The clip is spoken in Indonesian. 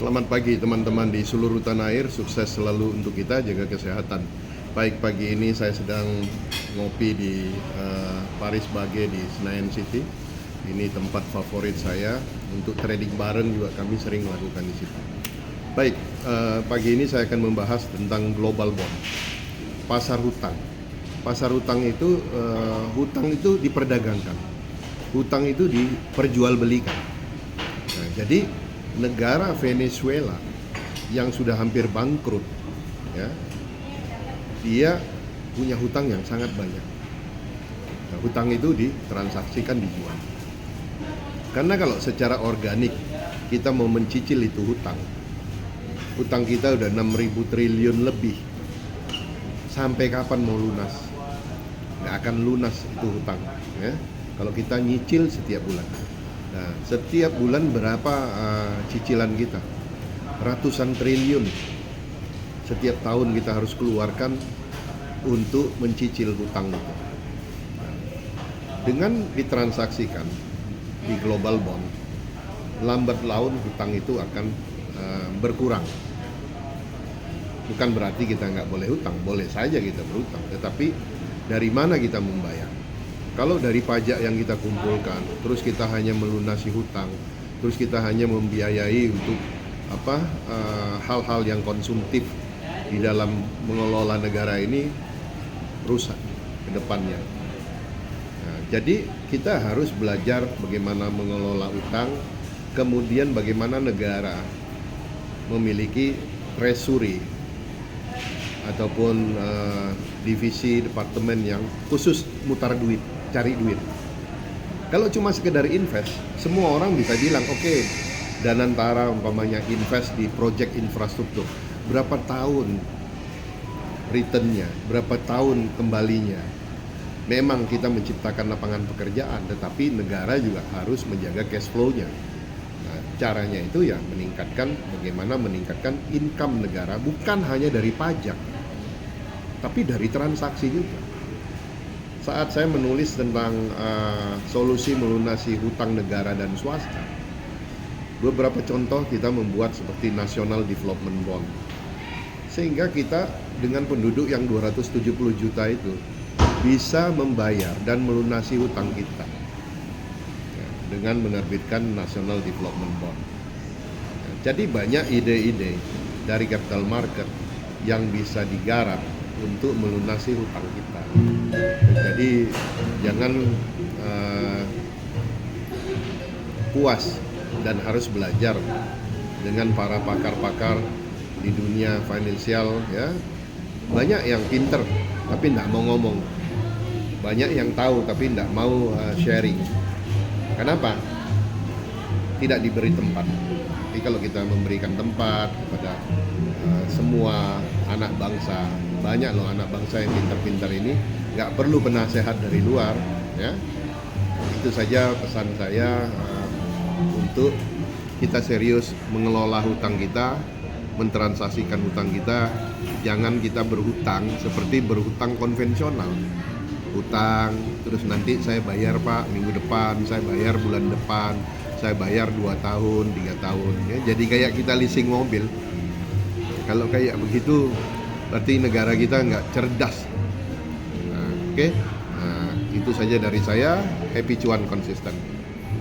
Selamat pagi teman-teman di seluruh tanah air, sukses selalu untuk kita, jaga kesehatan. Baik, pagi ini saya sedang ngopi di Paris Baguette di Senayan City. Ini tempat favorit saya, untuk trading bareng juga kami sering lakukan di situ. Baik, pagi ini saya akan membahas tentang global bond, pasar hutang. Pasar hutang itu, hutang itu diperdagangkan, hutang itu diperjualbelikan. Nah, jadi negara Venezuela yang sudah hampir bangkrut, ya, dia punya hutang yang sangat banyak. Nah, hutang itu ditransaksikan, dijual. Karena kalau secara organik kita mau mencicil itu hutang kita udah 6.000 triliun lebih. Sampai kapan mau lunas? Nggak akan lunas itu hutang, ya. Kalau kita nyicil setiap bulan. Nah, setiap bulan berapa cicilan kita? Ratusan triliun. Setiap tahun kita harus keluarkan untuk mencicil hutang itu. Nah, dengan ditransaksikan di global bond, lambat laun hutang itu akan berkurang. Bukan berarti kita nggak boleh hutang, boleh saja kita berhutang, tetapi dari mana kita membayar? Kalau dari pajak yang kita kumpulkan, terus kita hanya melunasi hutang, terus kita hanya membiayai untuk hal-hal yang konsumtif di dalam mengelola negara ini, rusak ke depannya. Nah, jadi kita harus belajar bagaimana mengelola hutang, kemudian bagaimana negara memiliki treasury ataupun divisi departemen yang khusus mutar duit, cari duit. Kalau cuma sekedar invest, semua orang bisa bilang oke, Danantara umpamanya invest di project infrastruktur, berapa tahun returnnya, berapa tahun kembalinya. Memang kita menciptakan lapangan pekerjaan, tetapi negara juga harus menjaga cash flow-nya. Nah, caranya itu ya bagaimana meningkatkan income negara, bukan hanya dari pajak, tapi dari transaksi juga. Saat saya menulis tentang solusi melunasi hutang negara dan swasta, beberapa contoh kita membuat seperti National Development Bond, sehingga kita dengan penduduk yang 270 juta itu bisa membayar dan melunasi hutang kita, ya, dengan menerbitkan National Development Bond. Jadi banyak ide-ide dari capital market yang bisa digarap untuk melunasi hutang kita. Jadi jangan puas dan harus belajar dengan para pakar-pakar di dunia finansial, ya. Banyak yang pinter tapi tidak mau ngomong, banyak yang tahu tapi tidak mau sharing. Kenapa? Tidak diberi tempat. Jadi kalau kita memberikan tempat kepada semua anak bangsa, banyak loh anak bangsa yang pintar-pintar ini, nggak perlu penasehat dari luar, ya. Itu saja pesan saya, untuk kita serius mengelola hutang kita, mentransaksikan hutang kita. Jangan kita berhutang seperti berhutang konvensional. Hutang, terus nanti saya bayar Pak minggu depan, saya bayar bulan depan, saya bayar 2 tahun, 3 tahun, ya. Jadi kayak kita leasing mobil. Kalau kayak begitu berarti negara kita nggak cerdas. Nah, oke. Nah, itu saja dari saya. Happy cuan konsisten.